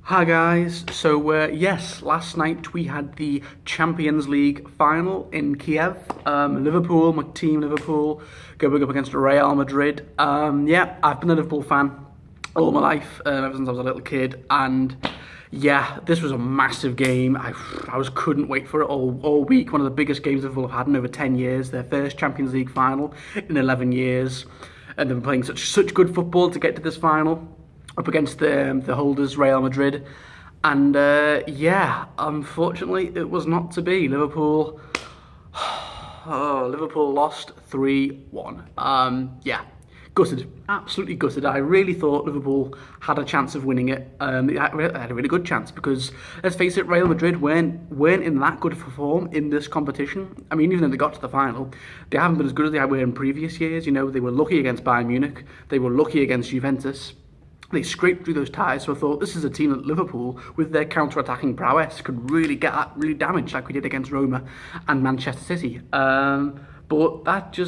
Hi guys, so yes, last night we had the Champions League final in Kiev. Liverpool, my team Liverpool, going up against Real Madrid. Yeah, I've been a Liverpool fan all my life, ever since I was a little kid, and yeah, this was a massive game. Couldn't wait for it all week. One of the biggest games Liverpool have had in over 10 years, their first Champions League final in 11 years, and they've been playing such good football to get to this final up against the holders, Real Madrid. And yeah, unfortunately, it was not to be. Liverpool lost 3-1. Yeah, gutted, absolutely gutted. I really thought Liverpool had a chance of winning it. They had a really good chance because, let's face it, Real Madrid weren't in that good for form in this competition. I mean, even though they got to the final, they haven't been as good as they were in previous years. You know, they were lucky against Bayern Munich. They were lucky against Juventus. They scraped through those ties, so I thought this is a team that Liverpool, with their counter-attacking prowess, could really damage like we did against Roma and Manchester City. But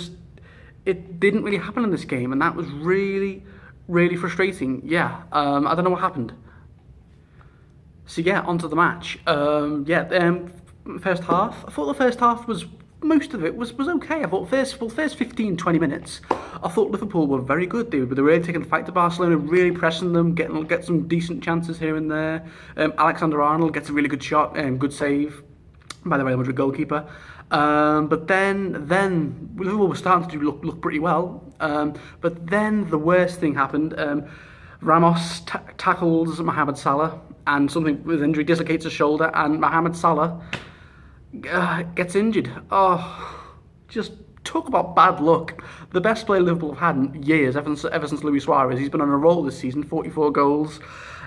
it didn't really happen in this game, and that was really, really frustrating. Yeah, I don't know what happened. So yeah, onto the match. First half. I thought the first half was, most of it was okay. I thought first 15, 20 minutes, I thought Liverpool were very good. They were really taking the fight to Barcelona, really pressing them, get some decent chances here and there. Alexander-Arnold gets a really good shot, good save by the Real Madrid goalkeeper. But then Liverpool was starting to look pretty well. But then the worst thing happened. Ramos tackles Mohamed Salah, and something with injury dislocates his shoulder, and Mohamed Salah gets injured. Oh, just talk about bad luck. The best player Liverpool have had in years, ever since Luis Suarez. He's been on a roll this season, 44 goals.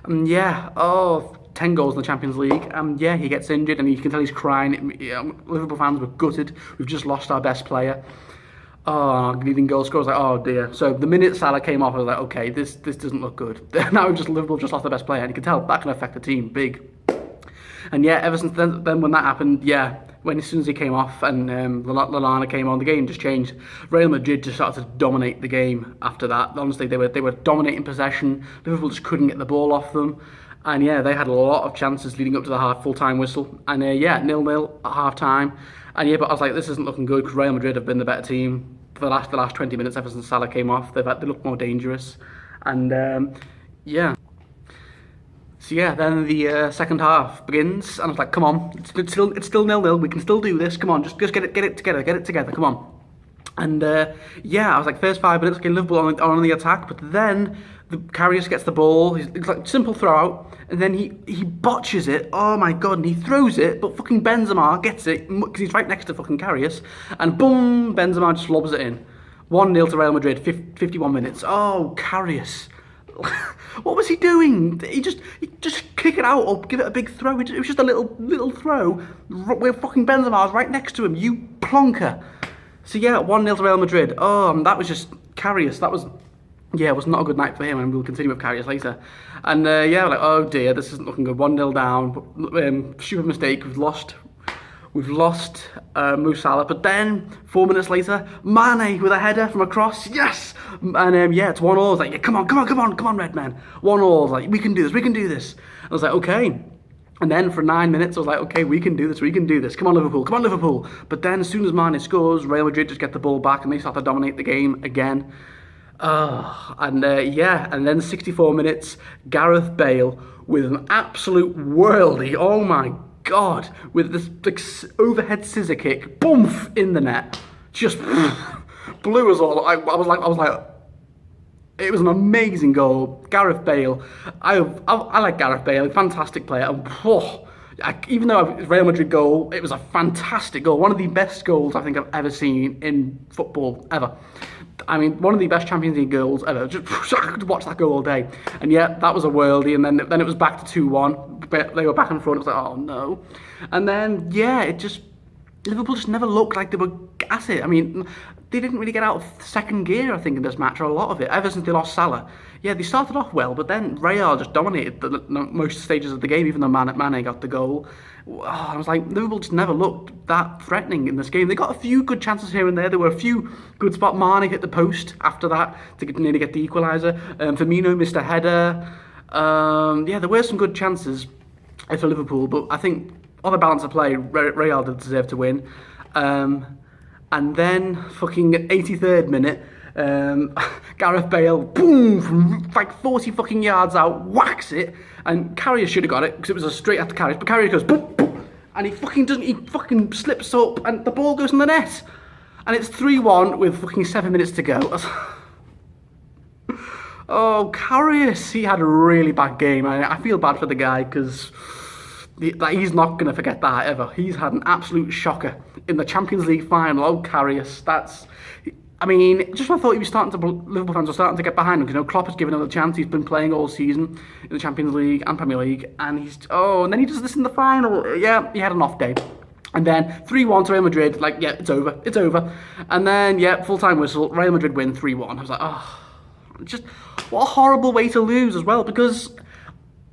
And yeah, 10 goals in the Champions League. Yeah, he gets injured, and you can tell he's crying. Liverpool fans were gutted. We've just lost our best player. Oh, leading goal scorer. I was like, oh dear. So the minute Salah came off, I was like, okay, this doesn't look good. Now Liverpool just lost their best player, and you can tell that can affect the team big. And yeah, ever since then when that happened, yeah, as soon as he came off and Lallana came on, the game just changed. Real Madrid just started to dominate the game after that. Honestly, they were dominating possession. Liverpool just couldn't get the ball off them. And yeah, they had a lot of chances leading up to the full-time whistle. And yeah, 0-0 at half-time. And yeah, but I was like, this isn't looking good because Real Madrid have been the better team for the last 20 minutes ever since Salah came off. They look more dangerous. And yeah. So yeah, then the second half begins, and I was like, "Come on, it's still 0-0. We can still do this. Come on, just get it together. Come on." And yeah, I was like, first 5 minutes, okay, Liverpool on the attack, but then Karius gets the ball. It's like simple throw out, and then he botches it. Oh my god! And he throws it, but fucking Benzema gets it because he's right next to fucking Karius, and boom, Benzema just lobs it in. 1-0 to Real Madrid. 51 minutes. Oh, Karius. What was he doing? He just kick it out or give it a big throw. It was just a little throw where fucking Benzema was right next to him. You plonker. So yeah, 1-0 to Real Madrid. Oh, that was just Karius. That was, yeah, it was not a good night for him, and we'll continue with Karius later. And yeah, we're like, oh dear, this isn't looking good. 1-0 down. Stupid mistake. We've lost Mo Salah, but then 4 minutes later, Mane with a header from across, yes! And yeah, it's 1-1. It's like, yeah, come on, Redmen. 1-1. Like, we can do this. I was like, okay. And then for 9 minutes, I was like, okay, we can do this. Come on, Liverpool. But then as soon as Mane scores, Real Madrid just get the ball back and they start to dominate the game again. Yeah, and then 64 minutes, Gareth Bale with an absolute worldie. Oh my God, with this overhead scissor kick, boom, in the net, just blew us all. I was like, it was an amazing goal. Gareth Bale, I like Gareth Bale, fantastic player. Even though it was a Real Madrid goal, it was a fantastic goal, one of the best goals I think I've ever seen in football ever. I mean, one of the best Champions League goals ever. I could watch that goal all day. And yeah, that was a worldie. And then it was back to 2-1. They were back and front. It was like, oh no. And then, yeah, Liverpool just never looked like they were at it. I mean, they didn't really get out of second gear, I think, in this match, or a lot of it, ever since they lost Salah. Yeah, they started off well, but then Real just dominated most stages of the game, even though Mane got the goal. I was like, Liverpool just never looked that threatening in this game. They got a few good chances here and there. There were a few good spots. Mane hit the post after that to nearly get the equaliser. Firmino missed a header. Yeah, there were some good chances for Liverpool, but I think on the balance of play, Real did deserve to win. And then, fucking 83rd minute, Gareth Bale, boom, from like 40 fucking yards out, whacks it, and Carrier should have got it because it was a straight after Carrier, but Carrier goes boom, boom, and he fucking slips up, and the ball goes in the net, and it's 3-1 with fucking 7 minutes to go. Oh, Karius, he had a really bad game. I feel bad for the guy because he's not going to forget that ever. He's had an absolute shocker in the Champions League final. Oh, Karius, I mean, just when I thought Liverpool fans were starting to get behind him, because, Klopp has given him a chance. He's been playing all season in the Champions League and Premier League, and and then he does this in the final. Yeah, he had an off day. And then 3-1 to Real Madrid, like, yeah, it's over. And then, yeah, full-time whistle, Real Madrid win 3-1. I was like, oh, just what a horrible way to lose as well, because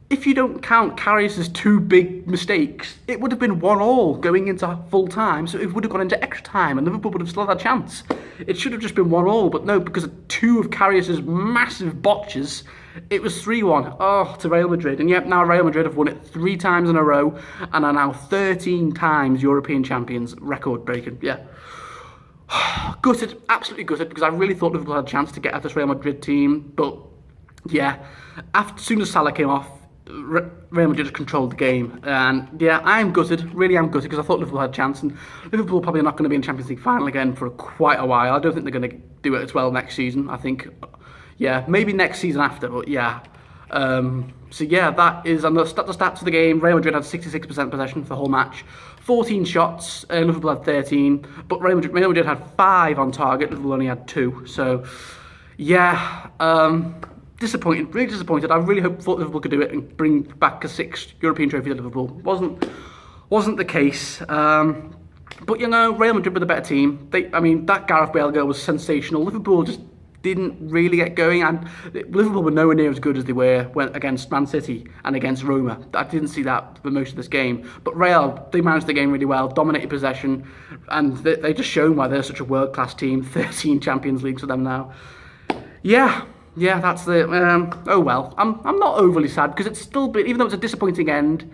if you don't count Karius' 2 big mistakes, it would have been 1-1 going into full time, so it would have gone into extra time, and Liverpool would have still had a chance. It should have just been 1-1, but no, because of 2 of Karius' massive botches, it was 3-1. Oh, to Real Madrid. And yep, now Real Madrid have won it 3 times in a row, and are now 13 times European champions, record breaking. Yeah. Gutted, absolutely gutted, because I really thought Liverpool had a chance to get at this Real Madrid team, but yeah, as soon as Salah came off, Real Madrid just controlled the game, and yeah, I'm gutted, really am gutted, because I thought Liverpool had a chance, and Liverpool probably not going to be in Champions League final again for quite a while. I don't think they're going to do it as well next season. I think, yeah, maybe next season after, but yeah. So yeah, that is, and the stats of the game, Real Madrid had 66% possession for the whole match, 14 shots, Liverpool had 13, but Real Madrid had 5 on target, Liverpool only had 2, so yeah, disappointed, really disappointed. I really thought Liverpool could do it and bring back a 6th European trophy to Liverpool. Wasn't the case. But Real Madrid were the better team. That Gareth Bale goal was sensational. Liverpool just didn't really get going, and Liverpool were nowhere near as good as they were against Man City and against Roma. I didn't see that for most of this game. But Real, they managed the game really well, dominated possession, and they just shown why they're such a world-class team. 13 Champions Leagues for them now. Yeah, that's the. Oh well, I'm not overly sad because it's still been, even though it's a disappointing end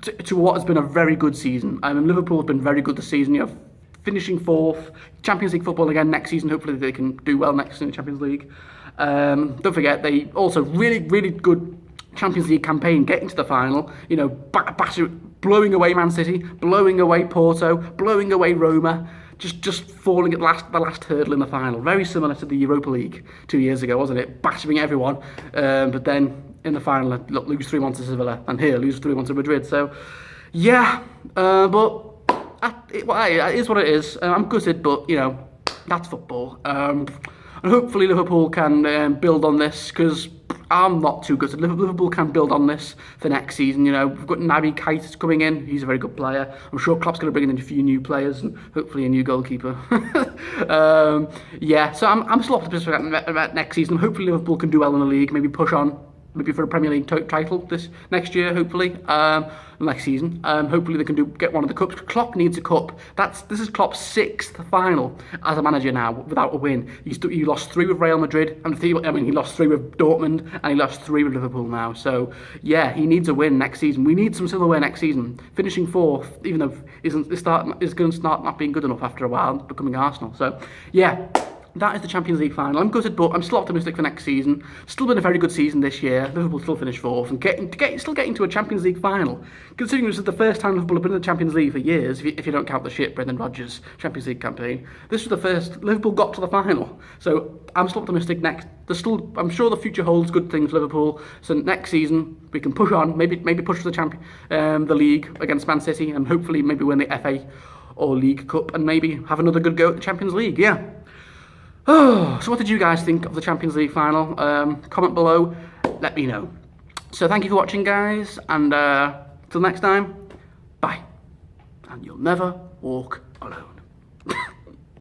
to what has been a very good season. Liverpool have been very good this season. Finishing 4th, Champions League football again next season. Hopefully they can do well next in the Champions League. Don't forget they also really good Champions League campaign, getting to the final. Blowing away Man City, blowing away Porto, blowing away Roma. Just falling at the last hurdle in the final. Very similar to the Europa League 2 years ago, wasn't it? Battering everyone. But then in the final, lose 3-1 to Sevilla. And here, lose 3-1 to Madrid. So, yeah. But it is what it is. I'm gutted, but, that's football. And hopefully Liverpool can build on this, because I'm not too gutted. Liverpool can build on this for next season. We've got Naby Keita coming in. He's a very good player. I'm sure Klopp's going to bring in a few new players and hopefully a new goalkeeper. Yeah, so I'm still optimistic about next season. Hopefully Liverpool can do well in the league, maybe push on, maybe for a Premier League title this next year, hopefully, next season. Hopefully they can get one of the cups. Klopp needs a cup. This is Klopp's 6th final as a manager now without a win. He lost 3 with Real Madrid, and he lost 3 with Dortmund, and he lost 3 with Liverpool now. So yeah, he needs a win next season. We need some silverware next season. Finishing 4th, even though is going to start not being good enough after a while, becoming Arsenal. So yeah. That is the Champions League final. I'm gutted, but I'm still optimistic for next season. Still been a very good season this year. Liverpool still finished 4th and still getting to a Champions League final. Considering this is the first time Liverpool have been in the Champions League for years, if you don't count the shit Brendan Rodgers Champions League campaign. This was the first Liverpool got to the final. So I'm still optimistic next. I'm sure the future holds good things for Liverpool. So next season we can push on, maybe push for the league against Man City, and hopefully maybe win the FA or League Cup, and maybe have another good go at the Champions League. Yeah. Oh, so what did you guys think of the Champions League final? Comment below, let me know. So thank you for watching, guys, and till next time, bye. And you'll never walk